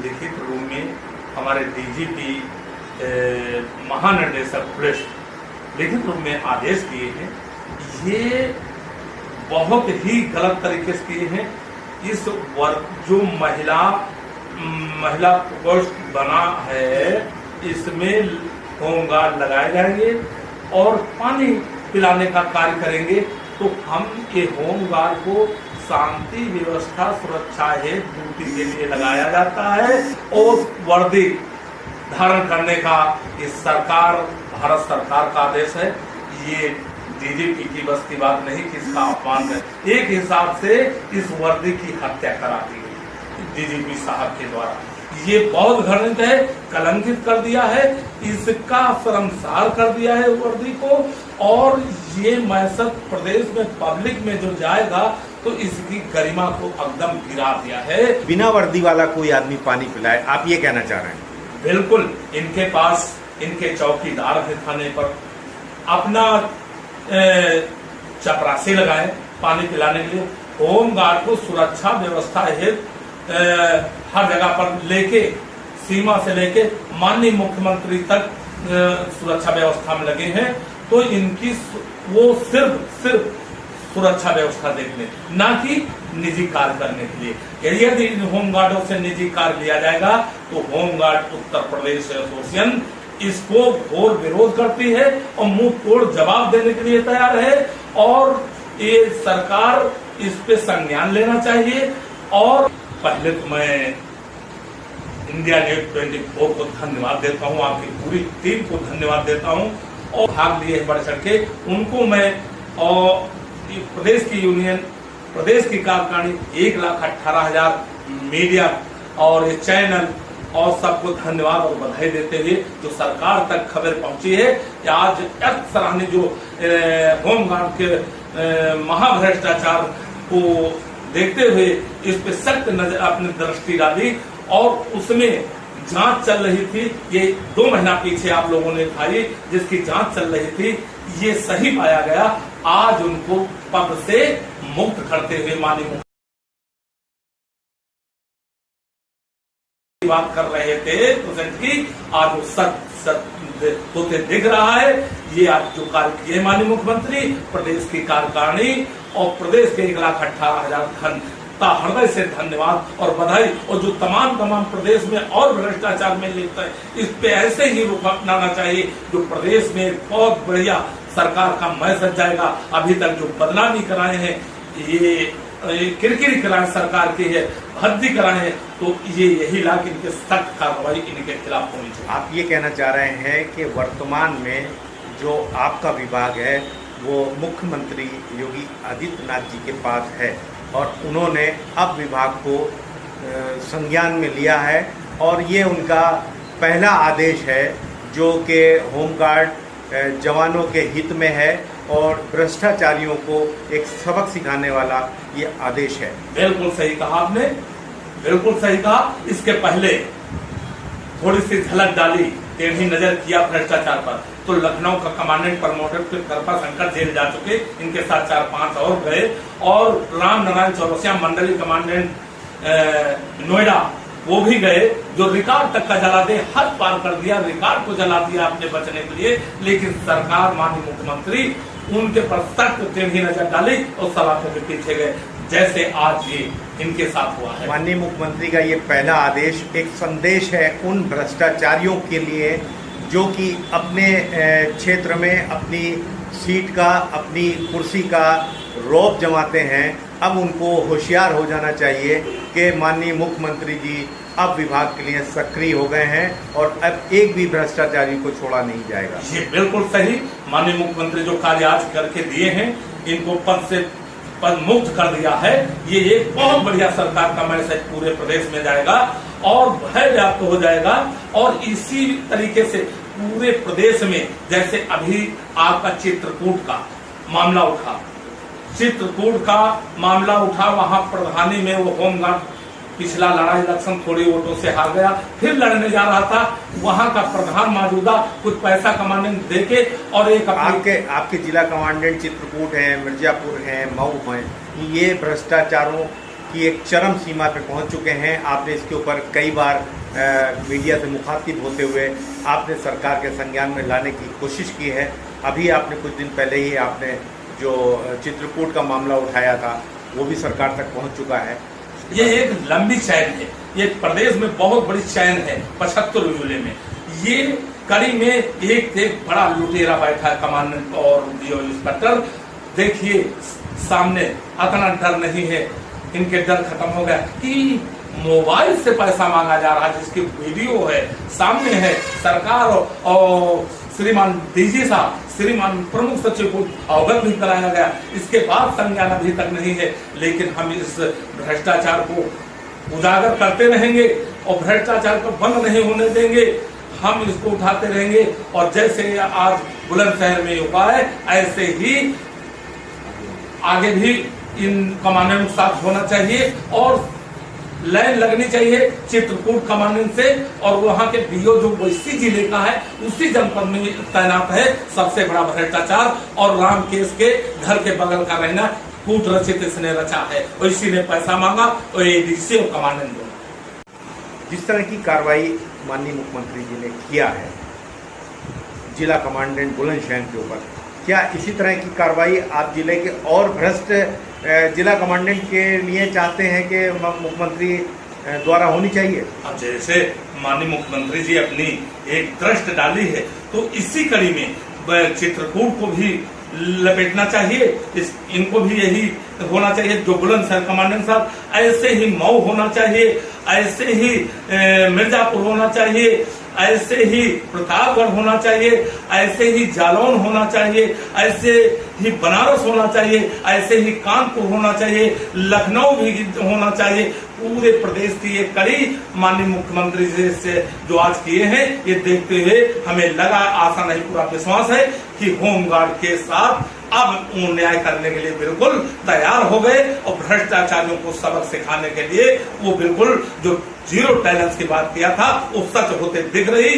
लिखित रूप में हमारे डीजीपी महानिदेशक पुलिस लिखित रूप में आदेश दिए हैं। ये बहुत ही गलत तरीके से किए हैं। इस वर्ग जो महिला प्रकोष्ठ बना है इसमें होमगार्ड लगाए जाएंगे और पानी पिलाने का कार्य करेंगे। तो हम ये होमगार्ड को शांति व्यवस्था सुरक्षा हेतु ड्यूटी के लिए लगाया जाता है और वर्दी धारण करने का इस सरकार भारत सरकार का आदेश है। ये डीजीपी की बस की बात नहीं कि इसका अपमान है। एक हिसाब से इस वर्दी की हत्या करा दी गई डीजीपी साहब के द्वारा। ये बहुत घृणित है, कलंकित कर दिया है, इसका शर्मसार कर दिया है वर्दी को। और ये मैसेज प्रदेश में पब्लिक में जो जाएगा तो इसकी गरिमा को एकदम गिरा दिया है। बिना वर्दी वाला कोई आदमी पानी पिलाए, आप ये कहना चाह रहे हैं? बिल्कुल, इनके पास इनके चौकीदार है थाने पर, अपना चपरासी लगाए पानी पिलाने के लिए। होमगार्ड को सुरक्षा व्यवस्था हेतु हर जगह पर लेके सीमा से लेके माननीय मुख्यमंत्री तक सुरक्षा व्यवस्था में लगे हैं। तो इनकी वो सिर्फ सुरक्षा व्यवस्था देखने, ना कि निजी कार्य करने के लिए। यदि होमगार्डों से निजी कार्य लिया जाएगा तो होमगार्ड उत्तर प्रदेश एसोसिएशन इसको घोर विरोध करती है और मुंह तोड़ जवाब देने के लिए तैयार है। और ये सरकार इस पे संज्ञान लेना चाहिए। और पहले तो मैं इंडिया न्यूज 24 को धन्यवाद देता हूँ, आपकी पूरी टीम को धन्यवाद देता हूँ और भाग लिए बढ़ चढ़ के उनको मैं और प्रदेश की यूनियन प्रदेश की कार्यकारिणी 1,18,000 मीडिया और ये चैनल और सबको धन्यवाद और बधाई देते हुए जो सरकार तक खबर पहुंची है कि आज एक सराहनीय जो होमगार्ड के महाभ्रष्टाचार को देखते हुए इस पे सख्त नजर अपनी दृष्टि डाली और उसमें जांच चल रही थी। ये 2 महीना पीछे आप लोगों ने दिखाई जिसकी जांच चल रही थी, ये सही पाया गया। आज उनको पद से मुक्त करते हुए माननीय बात कर रहे थे प्रेजेंट की, आज वो सच होते दिख रहा है। ये आज जो कार्य किए माननीय मुख्यमंत्री, प्रदेश की कार्यकारिणी और प्रदेश के 1,18,000 का हृदय से धन्यवाद और बधाई। और जो तमाम प्रदेश में और भ्रष्टाचार में लिप्त है, इस पे ऐसे ही रुख अपनाना चाहिए जो प्रदेश में बहुत बढ़िया सरकार का मैसेज जाएगा। अभी तक जो बदनामी कराए हैं, ये किरकिरी कराए सरकार की है, भर्ती कराए हैं, तो ये यही ला कि इनके सख्त कार्रवाई इनके खिलाफ होनी चाहिए। आप ये कहना चाह रहे हैं कि वर्तमान में जो आपका विभाग है वो मुख्यमंत्री योगी आदित्यनाथ जी के पास है और उन्होंने अब विभाग को संज्ञान में लिया है और ये उनका पहला आदेश है जो कि होमगार्ड जवानों के हित में है और भ्रष्टाचारियों को एक सबक सिखाने वाला ये आदेश है। बिल्कुल सही कहा आपने, बिल्कुल सही कहा। इसके पहले थोड़ी सी झलक डाली, टेढ़ी नजर किया भ्रष्टाचार पर, तो लखनऊ का कमांडेंट प्रमोटेड कृपा शंकर जेल जा चुके, इनके साथ 4-5 और गए। और राम नारायण चौरसिया मंडली कमांडेंट नोएडा वो भी गए, जो रिकॉर्ड तक का जला दे, हद पार कर दिया, रिकॉर्ड को जला दिया अपने बचने के लिए। लेकिन सरकार माननीय मुख्यमंत्री उनके पर सख्त टेढ़ी नजर डाली और सलाखों के पीछे गए, जैसे आज ये इनके साथ हुआ है। माननीय मुख्यमंत्री का ये पहला आदेश एक संदेश है उन भ्रष्टाचारियों के लिए जो कि अपने क्षेत्र में अपनी सीट का, अपनी कुर्सी का रौब जमाते हैं। अब उनको होशियार हो जाना चाहिए कि माननीय मुख्यमंत्री जी अब विभाग के लिए सक्रिय हो गए हैं और अब एक भी भ्रष्टाचारी को छोड़ा नहीं जाएगा। ये बिल्कुल सही, माननीय मुख्यमंत्री जो कार्य आज करके दिए हैं, इनको पद से पद मुक्त कर दिया है। ये एक बहुत बढ़िया सरकार का मैसेज पूरे प्रदेश में जाएगा और भय व्याप्त हो जाएगा। और इसी तरीके से पूरे प्रदेश में, जैसे अभी आपका चित्रकूट का मामला उठा, वहां प्रधानी में वो होमगार्ड पिछला लड़ाई इलेक्शन थोड़ी वोटों से हार गया, फिर लड़ने जा रहा था, वहां का प्रधान मौजूदा कुछ पैसा कमाने देके और एक आपके जिला कमांडेंट चित्रकूट है, मिर्जापुर है, मऊ है, ये भ्रष्टाचारों कि एक चरम सीमा पे पहुंच चुके हैं। आपने इसके ऊपर कई बार मीडिया से मुखातिब होते हुए आपने सरकार के संज्ञान में लाने की कोशिश की है। अभी आपने कुछ दिन पहले ही आपने जो चित्रकूट का मामला उठाया था वो भी सरकार तक पहुंच चुका है। ये एक लंबी चैन है, ये प्रदेश में बहुत बड़ी चैन है 75 जिले में। ये कड़ी में एक बड़ा लुटेरा बैठा है, कमांडेंट और डीओ इंस्पेक्टर। देखिए सामने इतना डर नहीं है, इनके डर खत्म हो गया कि मोबाइल से पैसा मांगा जा रहा है, जिसकी वीडियो है सामने है। सरकार और श्रीमान डीजी साहब, श्रीमान प्रमुख सचिव को अवगत भी कराया गया, इसके बाद संज्ञान अभी तक नहीं है। लेकिन हम इस भ्रष्टाचार को उजागर करते रहेंगे और भ्रष्टाचार को बंद नहीं होने देंगे। हम इसको उठाते रहेंगे और जैसे आज बुलंदशहर में हुआ है, ऐसे ही आगे भी इन कमांडेंट के साथ होना चाहिए और लाइन लगनी चाहिए चित्रकूट कमांडेंट से। और वहां के डीओ जो इसी जिले का है, उसी जनपद में तैनात है। सबसे बड़ा भ्रष्टाचार और राम केस के घर के बगल का रहना कूट रचित इसने रचा है, और इसी ने पैसा मांगा और एडीसी और कमांडेंट दोनों। जिस तरह की कार्रवाई माननीय मुख्यमंत्री जी ने किया है जिला कमांडेंट बुलंदशहर के ऊपर, क्या इसी तरह की कार्रवाई आप जिले के और भ्रष्ट जिला कमांडेंट के लिए चाहते हैं कि मुख्यमंत्री द्वारा होनी चाहिए? अब जैसे माननीय मुख्यमंत्री जी अपनी एक दृष्टि डाली है, तो इसी कड़ी में चित्रकूट को भी लपेटना चाहिए। इनको भी यही होना चाहिए जो बुलंदशहर कमांडेंट साहब, ऐसे ही मऊ होना चाहिए, ऐसे ही मिर्जापुर होना चाहिए, ऐसे ही प्रतापगढ़ होना चाहिए, ऐसे ही जालौन होना चाहिए, ऐसे ही बनारस होना चाहिए, ऐसे ही कानपुर होना चाहिए, लखनऊ भी होना चाहिए। पूरे प्रदेश की ये कड़ी माननीय मुख्यमंत्री जी से जो आज किए हैं, ये देखते हुए हमें लगा, आशा नहीं पूरा विश्वास है कि होमगार्ड के साथ अब वो न्याय करने के लिए बिल्कुल तैयार हो गए और भ्रष्टाचारियों को सबक सिखाने के लिए वो बिल्कुल जो जीरो टॉलरेंस की बात किया था वो सच होते दिख रही।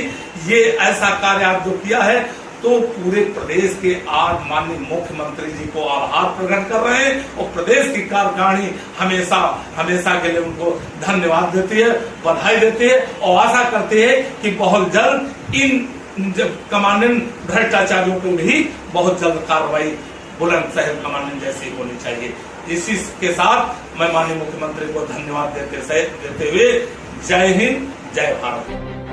ये ऐसा कार्य आप जो किया है, तो पूरे प्रदेश के आज माननीय मुख्यमंत्री जी को आभार प्रकट कर रहे हैं और प्रदेश की कार्यकारिणी हमेशा हमेशा के लिए उनको धन्यवाद देती है, बधाई देती है और आशा करती है कि बहुत जल्द इन कमांडेंट भ्रष्टाचारियों पर भी बहुत जल्द कार्रवाई बुलंदशहर कमांडेंट जैसी होनी चाहिए। इसी के साथ मैं माननीय मुख्यमंत्री को धन्यवाद देते हुए जय हिंद, जय भारत।